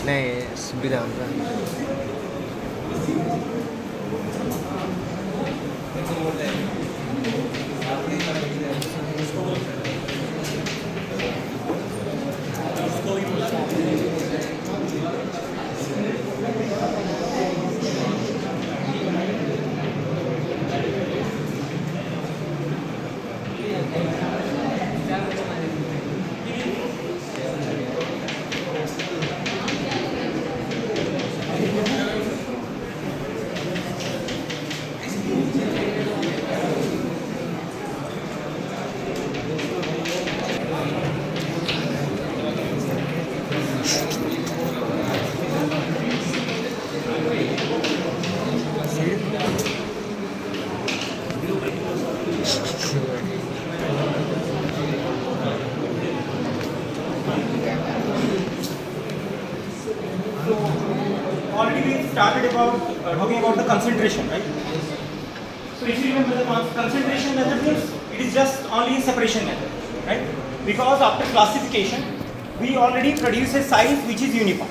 नहीं सुविधा होता Already we started about talking about the concentration, right? So if you remember the concentration method means it is just only separation method, right? Because after classification, we already produce a size which is uniform.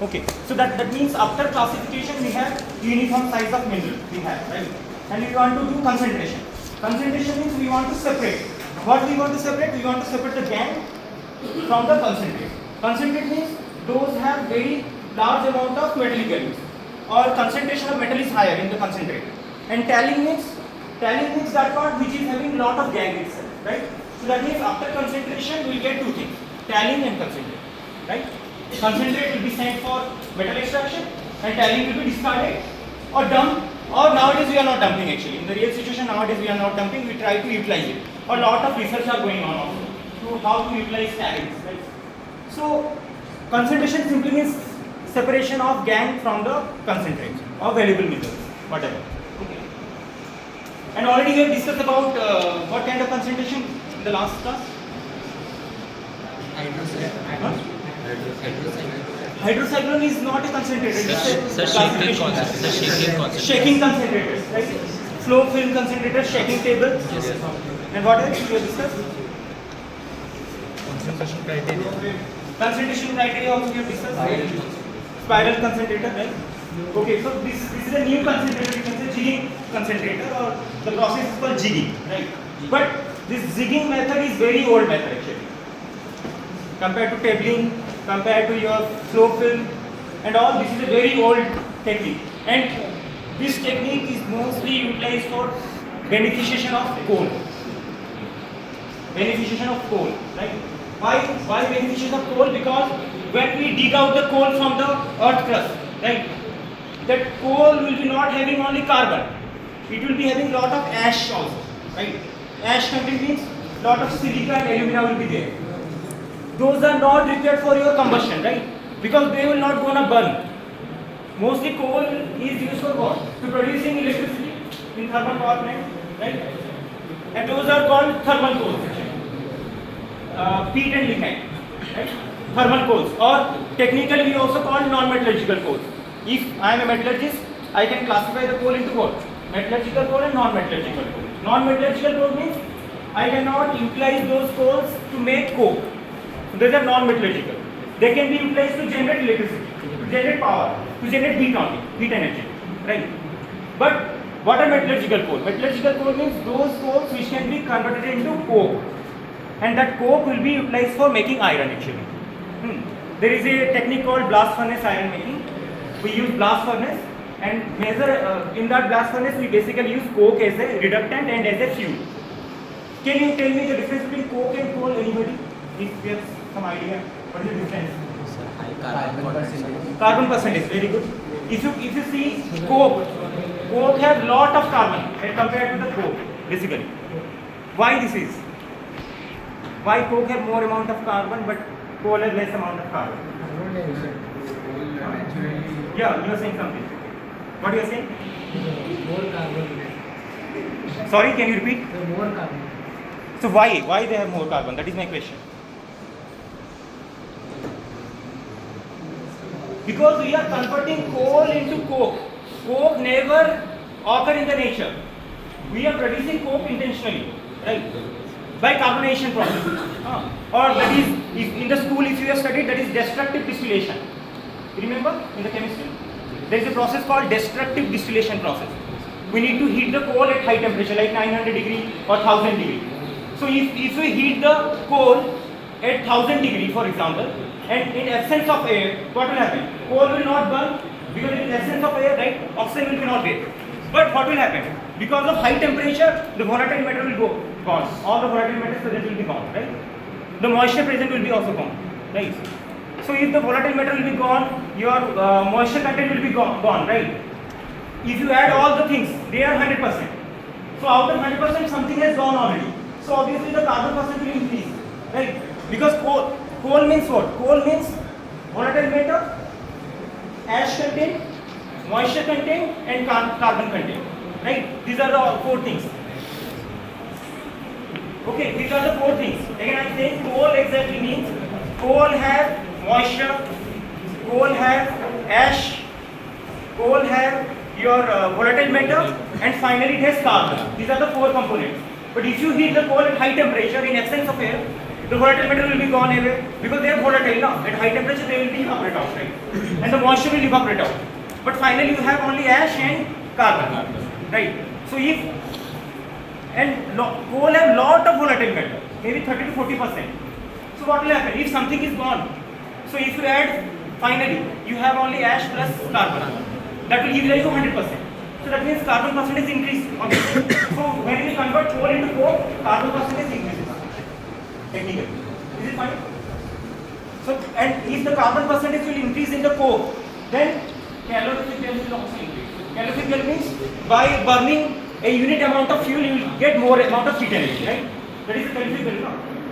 Okay, so that means after classification we have uniform size of mineral we have, right? And we want to do concentration. Concentration means we want to separate. What we want to separate? We want to separate the gangue from the concentrate. Concentrate means those have very large amount of metallic values or concentration of metal is higher in the concentrate. And tailing means that part which is having lot of gangue itself, right? So that means after concentration we will get two things, tailing and concentrate, right? Concentrate will be sent for metal extraction and tailing will be discarded or dumped, or nowadays we are not dumping actually. In the real situation nowadays we are not dumping, we try to utilize it. A lot of research are going on also to how to utilize tailings, right? So concentration simply means separation of gangue from the concentrate or valuable minerals, whatever. Okay. And already we have discussed about what kind of concentration in the last class? Hydrocyclone is not a concentrator. It's a shaking concentrators, right? Flow film concentrators, shaking table. Yes, sir. And what else we have discussed? Concentration criteria. Concentration criteria also we have discussed. Spiral concentrator, right? Okay, so this is a new concentrator, you can say jigging concentrator, or the process is called jigging, right? But this jigging method is very old method actually. Compared to tabling, compared to your flow film and all, this is a very old technique. And this technique is mostly utilized for beneficiation of coal. Beneficiation of coal, right? Why beneficiation of coal? Because when we dig out the coal from the earth crust, right, that coal will be not having only carbon, it will be having lot of ash also, right? Ash content means lot of silica and alumina will be there. Those are not required for your combustion, right? Because they will not gonna burn. Mostly coal is used for what? To producing electricity in thermal power plant, right? And those are called thermal coals, peat and lignite, right? Thermal coals, or technically we also call non-metallurgical coals. If I am a metallurgist, I can classify the coal into what? Metallurgical coal and non-metallurgical coal. Non-metallurgical coal means I cannot utilize those coals to make coke. So those are non-metallurgical. They can be utilized to generate electricity, to generate power, to generate heat only, heat energy, right? But what are metallurgical coal? Metallurgical coal means those coals which can be converted into coke, and that coke will be utilized for making iron actually. There is a technique called blast furnace iron making. We use blast furnace, and in that blast furnace we basically use coke as a reductant and as a fuel. Can you tell me the difference between coke and coal, anybody? If you have some idea, what is the difference? Carbon percentage, very good. If you see coke have lot of carbon compared to the coke, basically. Why this is? Why coke have more amount of carbon but coal has less amount of carbon? Yeah, you are saying something. What you are saying? More carbon. Sorry, can you repeat? The more carbon. So why they have more carbon? That is my question. Because we are converting coal into coke. Coke never occur in the nature. We are producing coke intentionally, right? By carbonation process. Or that is, if in the school if you have studied, that is destructive distillation. Remember in the chemistry? There is a process called destructive distillation process. We need to heat the coal at high temperature like 900 degree or 1000 degree. So if we heat the coal at 1000 degree for example, and in absence of air, what will happen? Coal will not burn because in absence of air, right? Oxygen will be not there. But what will happen? Because of high temperature, the volatile matter will go gone. All the volatile matters present will be gone, right? The moisture present will be also gone, right? So if the volatile matter will be gone, your moisture content will be gone, right? If you add all the things, they are 100%. So out of 100%, something has gone already. So obviously the carbon percent will increase, right? Because coal means what? Coal means volatile matter, ash content, moisture content, and carbon content, right? These are the four things. Okay, these are the four things. Again, I am saying coal exactly means coal have moisture, coal have ash, coal have your volatile matter, and finally it has carbon. These are the four components. But if you heat the coal at high temperature in absence of air, the volatile matter will be gone away because they are volatile now. At high temperature they will be evaporate out, right? And the moisture will evaporate out. But finally you have only ash and carbon, right? So coal have lot of volatile matter, maybe 30 to 40%. So what will happen if something is gone? So if you add, finally you have only ash plus carbon. That will give rise to 100%. So that means carbon percentage increase. So when we convert coal into coke, carbon percentage increases. Technically, is it fine? So and if the carbon percentage will increase in the coke, then calorific value will also increase. Calorific value means by burning a unit amount of fuel, you will get more amount of heat energy, right? That is the calorific value.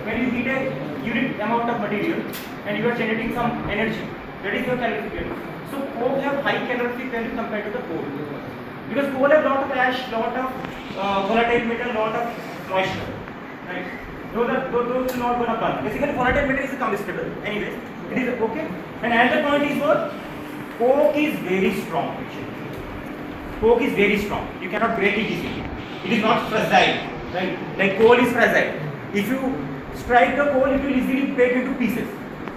When you heat a unit amount of material and you are generating some energy, that is your calorific value. So coke have high calorific value compared to the coal. Because coal have lot of ash, lot of volatile matter, lot of moisture, right? Those will not gonna burn. Basically, volatile matter is combustible. Anyways, it is okay. And another point is what? Coke is very strong. Actually, coke is very strong. You cannot break it easily. It is not fragile, right? Like coal is fragile. If you strike the coal, it will easily break into pieces.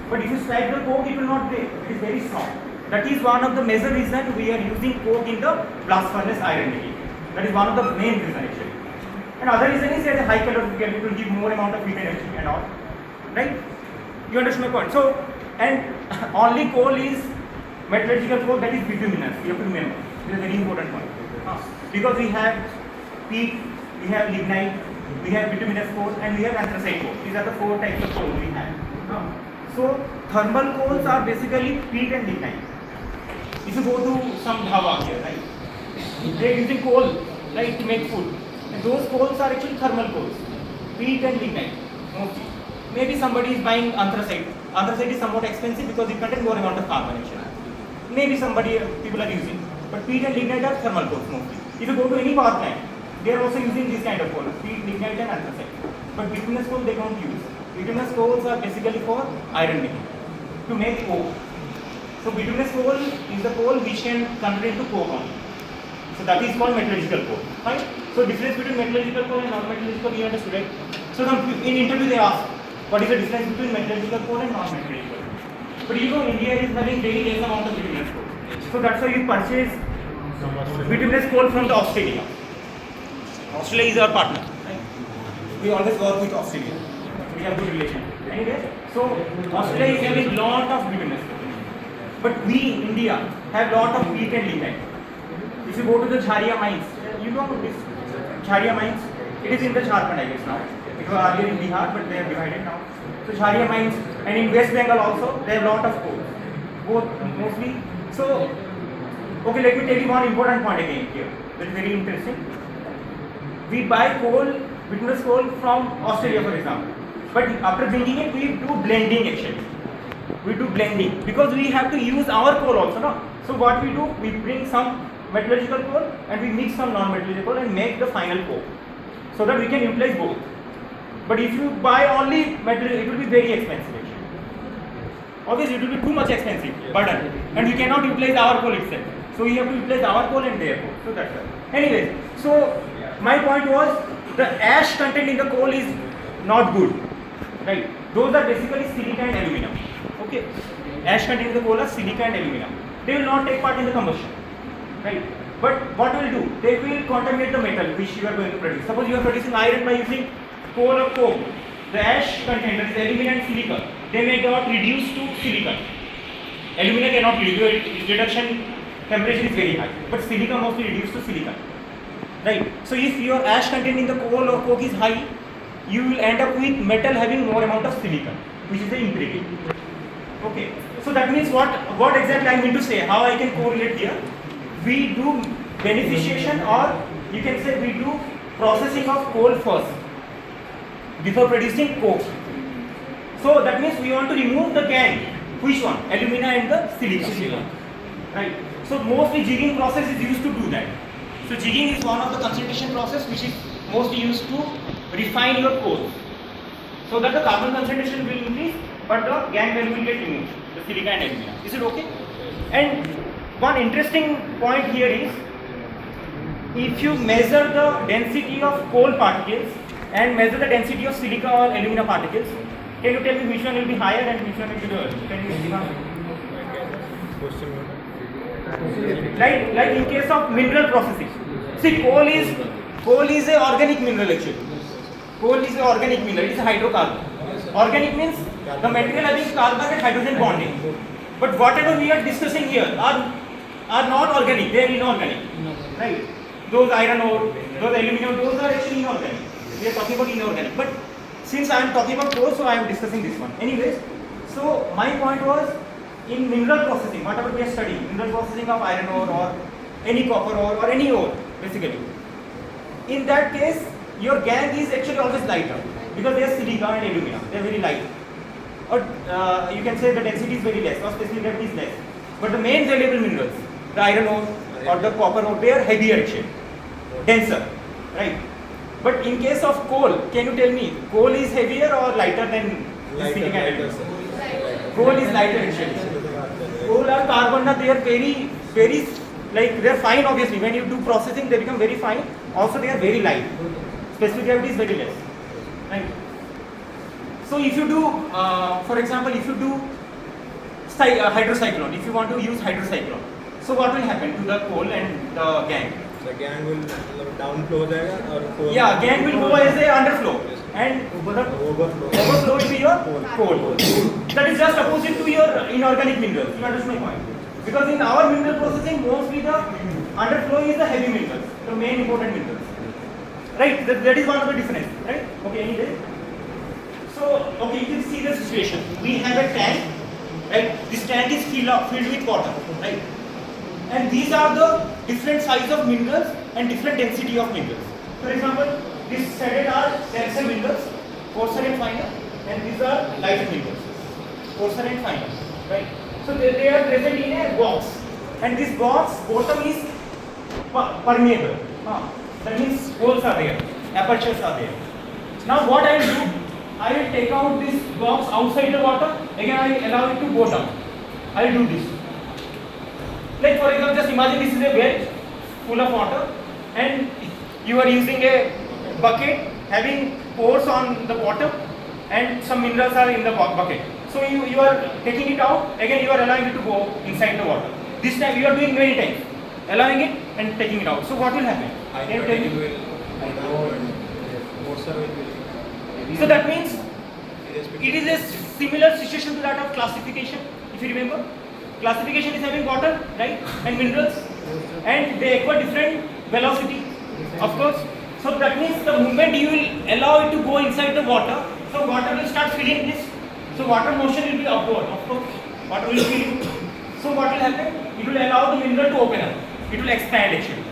But if you strike the coke, it will not break. It is very strong. That is one of the major reasons we are using coke in the blast furnace iron making. That is one of the main reasons actually. And other reason is that the high calorific value will give more amount of heat energy and all. Right? You understand my point? So, and only coal is metallurgical coal, that is bituminous. You have to remember. This is a very important point. Because we have peat, we have lignite, we have bituminous coal, and we have anthracite coal. These are the four types of coal we have. So, thermal coals are basically peat and lignite. If you go to some dhaba here, right, they are using coal, right, to make food. And those coals are actually thermal coals, peat and lignite, mostly. Maybe somebody is buying anthracite. Anthracite is somewhat expensive because it contains more amount of carbon actually. Maybe people are using. But peat and lignite are thermal coals mostly. If you go to any power plant, they are also using this kind of coal, peat, lignite and anthracite. But bituminous coal they don't use. Bituminous coals are basically for iron making, to make coke. So bituminous coal is the coal which can convert into coke only. So that is called metallurgical coal. Right? So difference between metallurgical coal and non-metallurgical coal, you understood, right? So in interview they ask, what is the difference between metallurgical coal and non-metallurgical coal? But you know India is having very less amount of bituminous coal. So that's why you purchase bituminous coal from the Australia. Australia is our partner. Right? We always work with Australia. We have good relation. Anyway, so Australia is having lot of bituminous coal. But we, India, have lot of peat and lignite. If you go to the Jharia mines, you know this Jharia mines, it is in the Jharkhand I guess now. It was earlier in Bihar, but they are divided now. So Jharia mines, and in West Bengal also, they have lot of coal. Both mostly. So, okay, let me tell you one important point again here. That is very interesting. We buy coal, bituminous coal from Australia for example. But after bringing it, we do blending actually. We do blending because we have to use our coal also, no? So what we do, we bring some metallurgical coal and we mix some non-metallurgical coal and make the final coke, so that we can utilize both. But if you buy only metal, it will be very expensive actually. Obviously, it will be too much expensive, burden, and we cannot utilize our coal itself. So we have to utilize our coal and their coal. So that's why. Anyways, so my point was the ash content in the coal is not good, right? Those are basically silica and aluminum. Okay. ash containing the coal are silica and alumina. They will not take part in the combustion, right? But what will do? They will contaminate the metal which you are going to produce. Suppose you are producing iron by using coal or coke. The ash content, that is alumina and silica, they may get reduced to silicon. Alumina cannot reduce, its reduction temperature is very high, but silica mostly reduced to silicon. Right? So if your ash content in the coal or coke is high, you will end up with metal having more amount of silicon, which is the impurity. Okay. So that means what exactly I mean to say, how I can correlate here. We do beneficiation, or you can say we do processing of coal first before producing coke. So that means we want to remove the gangue. Which one? Alumina and the silica. Right. So mostly jigging process is used to do that. So jigging is one of the concentration process which is mostly used to refine your coal, so that the carbon concentration will increase, but the gangue value will get removed, the silica and alumina. Is it okay? And one interesting point here is, if you measure the density of coal particles and measure the density of silica or alumina particles, can you tell me which one will be higher and which one will be lower? Can you give like in case of mineral processing. See, coal is a organic mineral actually. Coal is an organic mineral, it is a hydrocarbon. Organic means the material having carbon and hydrogen bonding. But whatever we are discussing here are not organic, they are inorganic. Right? Those iron ore, those aluminum, those are actually inorganic. We are talking about inorganic. But since I am talking about coal, so I am discussing this one. Anyways, so my point was, in mineral processing, whatever we are studying, mineral processing of iron ore or any copper ore or any ore, basically. In that case, your gangue is actually always lighter because they are silica and alumina. They are very light. Or you can say the density is very less, or specificity is less. But the main valuable minerals, the iron ore or the copper ore, they are heavier actually, denser, right? But in case of coal, can you tell me, coal is heavier or lighter than silica and alumina? Coal is lighter actually. Coal are carbon, they are very, like they are fine obviously. When you do processing, they become very fine. Also, they are very light. Specific gravity is very less, right? So if you do, for example, if you do hydrocyclone, if you want to use hydrocyclone, so what will happen to the coal and the gangue? The gangue will downflow jayega or yeah, gangue will go as a underflow, and overflow will be your coal. That is just opposite to your inorganic minerals. You understand my point? Because in our mineral processing, mostly the underflow is the heavy minerals, the main important minerals. Right? That is one of the difference. Right? Okay. Anyway. So, okay, you can see the situation. We have a tank, right? This tank is filled with water, right? And these are the different size of minerals and different density of minerals. For example, these shaded are denser minerals, coarser and finer, and these are lighter minerals, coarser and finer, right? So they are present in a box, and this box bottom is permeable. That means holes are there, apertures are there. Now what I will do, I will take out this box outside the water, again I will allow it to go down. I will do this. Like for example, just imagine this is a well full of water and you are using a bucket having pores on the bottom and some minerals are in the bucket. So you are taking it out, again you are allowing it to go inside the water. This time you are doing many times, allowing it and taking it out. So what will happen? Can you tell me? So that means it is a similar situation to that of classification, if you remember. Classification is having water, right, and minerals, and they acquire different velocity, of course. So that means the moment you will allow it to go inside the water, so water will start filling this. So water motion will be upward, of course. Water will fill. So what will happen? It will allow the mineral to open up. It will expand actually.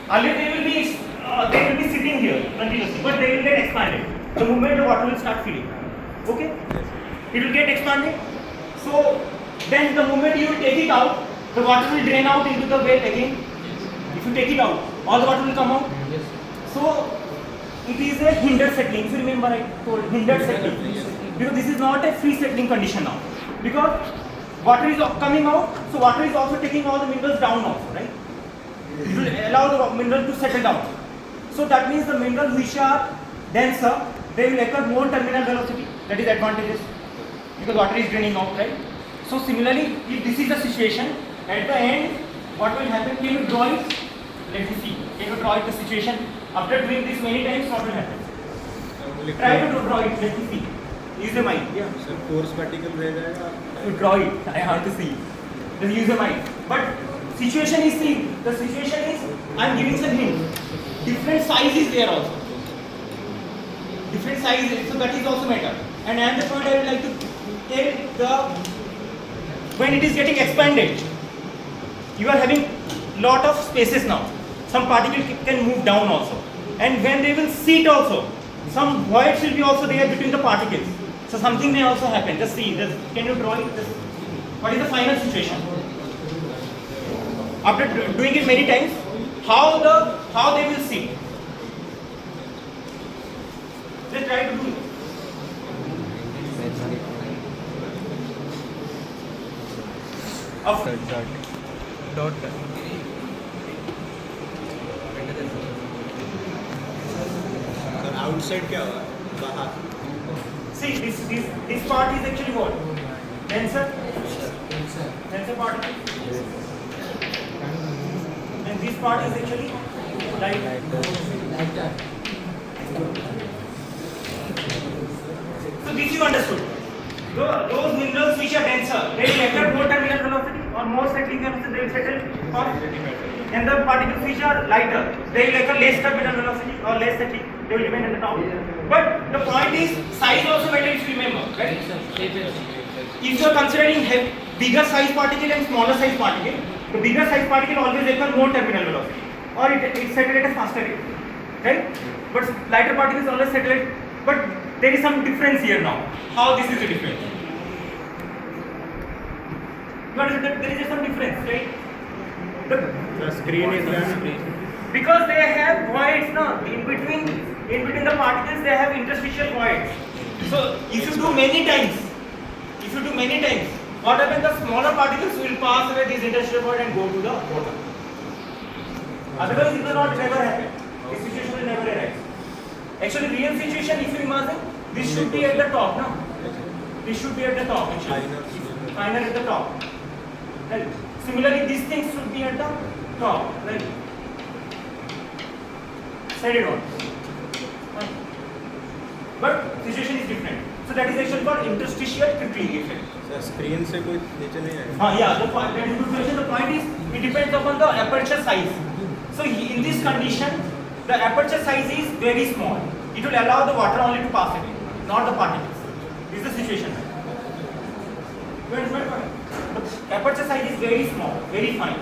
Earlier they will be sitting here continuously, but they will get expanded. The moment the water will start filling, okay, it will get expanded. So then the moment you will take it out, the water will drain out into the well again. If you take it out, all the water will come out. So it is a hindered settling. If you remember, I told hindered settling, because this is not a free settling condition now. Because water is coming out, so water is also taking all the minerals down also, right? It will allow the mineral to settle down. So that means the minerals which are denser, they will acquire more terminal velocity. That is advantageous because water is draining out, right? So similarly, if this is the situation, at the end, what will happen? Can you draw it? Let me see. Can you draw it the situation? After doing this many times, what will happen? Try to draw it. Let me see. Use your mind. Yeah. Sir force particle रह जाएगा. To draw it, I have to see. Just use your mind. But situation is see. The situation is I am giving some hint. Different size is there also. Different size, so that is also matter. And another point I would like to tell the when it is getting expanded, you are having lot of spaces now. Some particle can move down also, and when they will sit also, some voids will be also there between the particles. So something may also happen. Just see. Can you draw it? What is the final situation? After doing it many times, how they will sit? Just try to do it. Dot. Sir outside क्या होगा? बाहर. See, this part is actually what? Denser particle. And this part is actually lighter. So this you understood. Those minerals which are denser, they will enter more terminal velocity or more settling velocity, they will settle fast. And the particles which are lighter, they will enter less terminal velocity or less settling, they will remain at the top. But the point is, size also matters if you remember, right? If you are considering bigger size particle and smaller size particle, the bigger size particle always enter more terminal velocity, or it settle at a faster rate, right? But lighter particles always settle at, but there is some difference here now. How this is the difference? But there is some difference, right? The screen is done. Because they have voids now in between the particles, they have interstitial voids. So if you do many times, what happens? The smaller particles will pass away this interstitial void and go to the bottom. Otherwise, it will not never happen. This situation will never arise. Actually, real situation, if you imagine, this should be at the top, no? This should be at the top, actually. Finer at the top. Right? Similarly, these things should be at the top, right? Set it on. But situation is different. So that is actually called interstitial crippling effect. Sir screen से कोई नीचे नहीं आएगा. Yeah, the point, that is good question. The point is, it depends upon the aperture size. So in this condition, the aperture size is very small. It will allow the water only to pass away, not the particles. This is the situation. You understand my point? The aperture size is very small, very fine.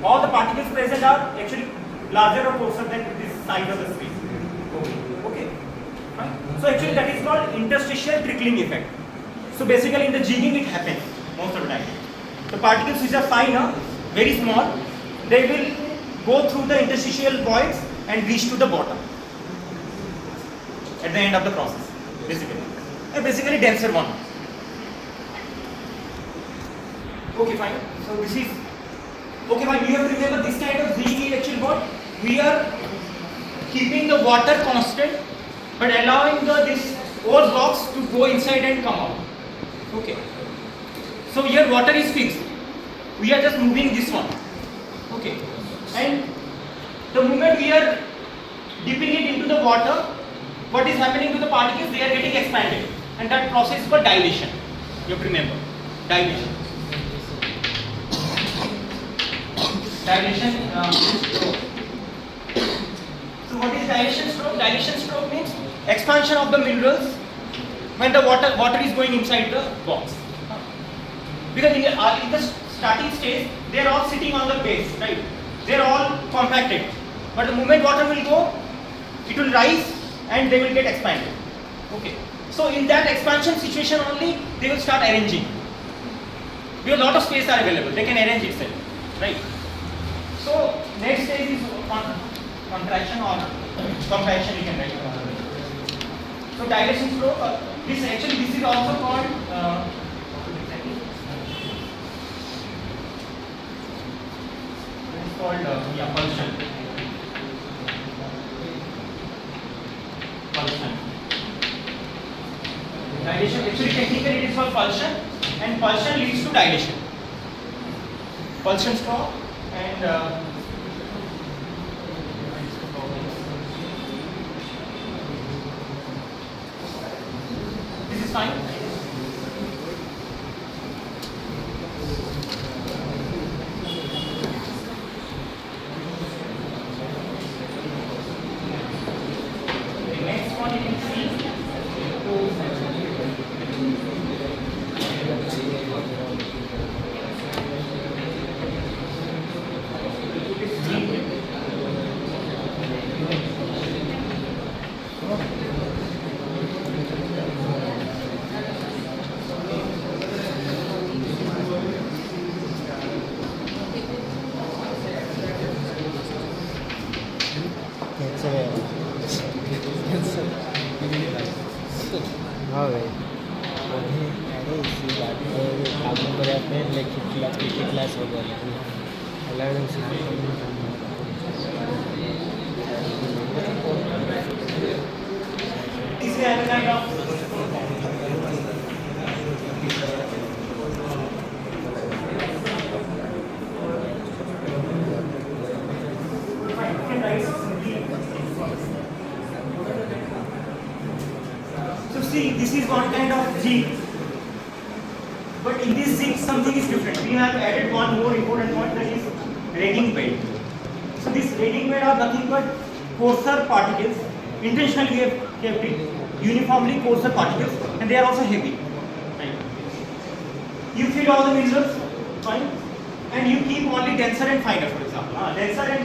All the particles present are actually larger or closer than this size of the space. Okay. Fine. So actually that is called interstitial trickling effect. So basically in the jigging it happens most of the time. The particles which are finer, very small, they will go through the interstitial voids and reach to the bottom at the end of the process. Basically denser one. Okay, fine. So this is okay, fine. You have to remember this kind of jigging is actually what we are keeping the water constant, but allowing this ore blocks to go inside and come out. Okay. So here water is fixed. We are just moving this one. Okay. And the moment we are dipping it into the water, what is happening to the particles? They are getting expanded, and that process is called dilation. You have to remember dilation. Dilation stroke. So what is dilation stroke? Dilation stroke means expansion of the minerals when the water is going inside the box. Because in the starting stage, they are all sitting on the base, right? They are all compacted. But the moment water will go, it will rise and they will get expanded. Okay. So in that expansion situation only, they will start arranging. Because a lot of space are available, they can arrange itself, right? So next stage is contraction or compaction, you can write. So dilation stroke. This is also called. It's called pulsion. Dilation. Actually, technically it is called pulsion, and pulsion leads to dilation. Pulsion stop and this is fine. The next one you can see. હવે બધી અરે C વાત કામ કર્યા આપણે એટલે કેટલા class વગર alarm This is a kind of so see, this is one kind of jig, but in this jig something is different. We have added one more important point, that is ragging bed. So this ragging bed are nothing but coarser particles. Intentionally we have kept it uniformly coarser particles, and they are also heavy. Right. You fill all the minerals, fine, and you keep only denser and finer, for example, denser and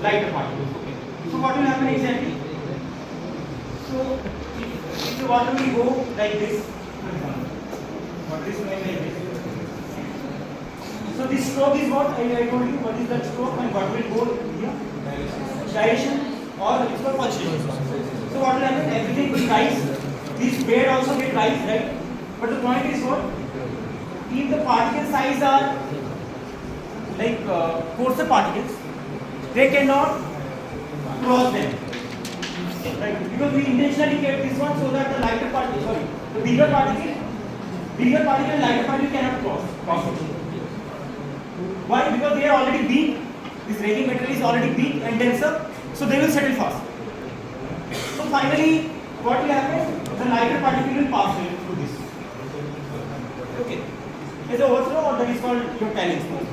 lighter particles. Okay. So what will happen exactly? So if the water will go like this, for example, water is going like this. So this stroke is what I told you. What is that stroke, and what will go here? Dilation, or it's called pulsation. So what will happen? Everything will rise. This bed also will rise, right? But the point is what? If the particle size are like coarser particles, they cannot cross them. Right? Because we intentionally kept this one so that the lighter particle, sorry, the bigger particle and lighter particle cannot cross it. Why? Because they are already big. This ragging material is already big and denser, so they will settle fast. So finally, what will happen? The lighter particle will pass through this. Okay. It's an overflow, or that is called your tanning smoke.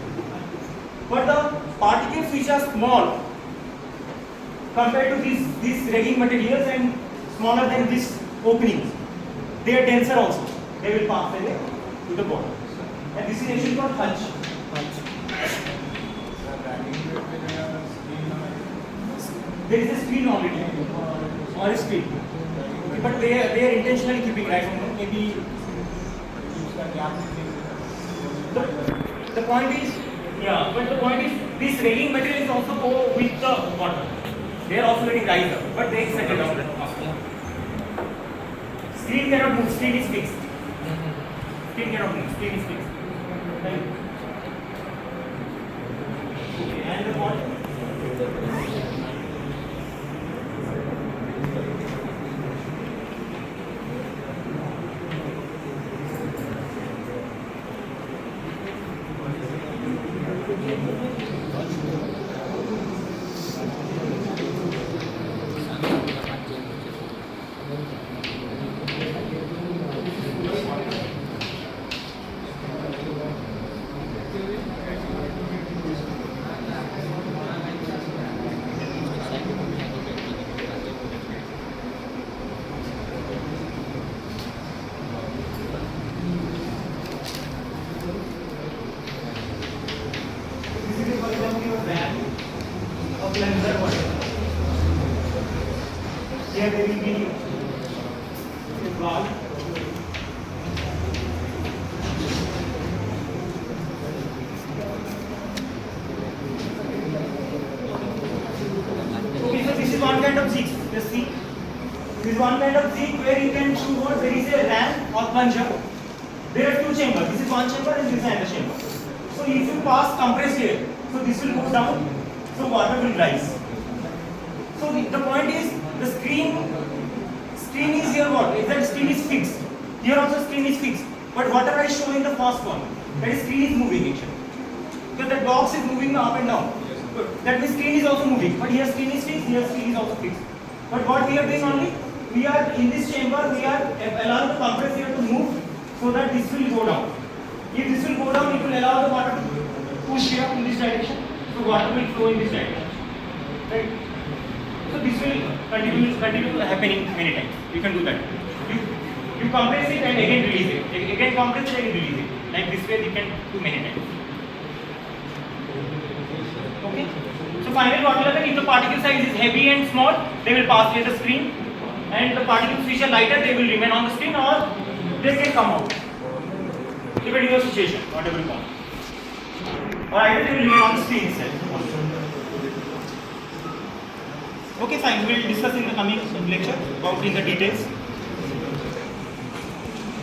But the particles which are small compared to these ragging materials and smaller than this openings, they are denser also. They will pass away to the bottom. And this is actually called hunch. There is a screen already, or a screen. Okay, but they are intentionally keeping, right? Maybe the point is, yeah. But the point is, this ragging material is also go with the water. They are also getting rise up, but they settle down after. Screen cannot move. Screen is fixed. Screen cannot move. Screen is fixed. Right? Okay, and the point. Here there will be a valve. Okay, so this is one kind of jig. Just see. This is one kind of jig where you can shoot what there is a ram or plunger. There are two chambers. This is one chamber and this is another chamber. So if you pass compress here, so this will go down, so water will rise. So the point is, the screen is here what? Is that screen is fixed. Here also screen is fixed. But whatever I show in the first one, that screen is moving actually. Because the box is moving up and down. Good. That means screen is also moving. But here screen is fixed, here screen is also fixed. But what we are doing only, we are in this chamber, we are allowing the compressor here to move so that this will go down. If this will go down, it will allow the water to push here in this direction. So water will flow in this direction. Right? So this will continue happening many times. You can do that. You compress it and again release it. Again compress it and release it. Like this way you can do many times. Okay? So finally what will happen, if the particle size is heavy and small, they will pass near the screen, and the particles which are lighter, they will remain on the screen or they can come out. Depending on the situation, whatever you want. Or either they will remain on the screen itself. Okay, fine. We will discuss in the coming lecture about in the details.